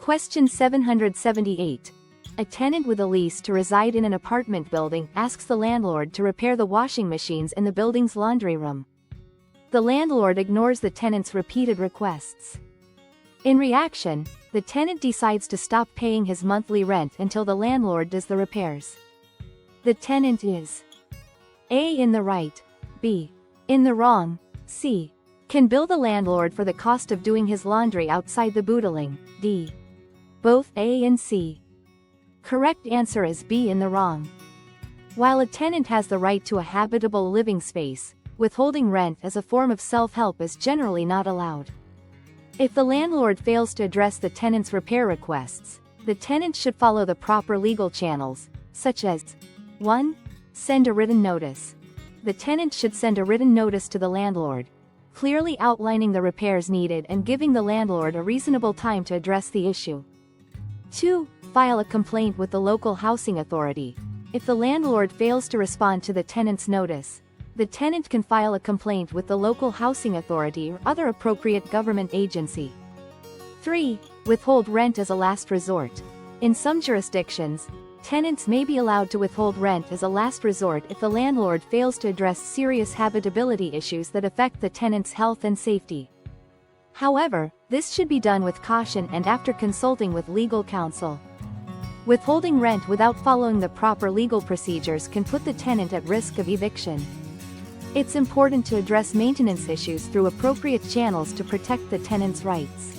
Question 778. A tenant with a lease to reside in an apartment building asks the landlord to repair the washing machines in the building's laundry room. The landlord ignores the tenant's repeated requests. In reaction, the tenant decides to stop paying his monthly rent until the landlord does the repairs. The tenant is A. in the right, B. in the wrong, C. can bill the landlord for the cost of doing his laundry outside the buidling, D. both A and C. Correct answer is B. in the wrong. While a tenant has the right to a habitable living space, withholding rent as a form of self-help is generally not allowed. If the landlord fails to address the tenant's repair requests, the tenant should follow the proper legal channels, such as 1. Send a written notice. The tenant should send a written notice to the landlord, clearly outlining the repairs needed and giving the landlord a reasonable time to address the issue. 2. File a complaint with the local housing authority. If the landlord fails to respond to the tenant's notice, the tenant can file a complaint with the local housing authority or other appropriate government agency. 3. Withhold rent as a last resort. In some jurisdictions, tenants may be allowed to withhold rent as a last resort if the landlord fails to address serious habitability issues that affect the tenant's health and safety. However, this should be done with caution and after consulting with legal counsel. Withholding rent without following the proper legal procedures can put the tenant at risk of eviction. It's important to address maintenance issues through appropriate channels to protect the tenant's rights.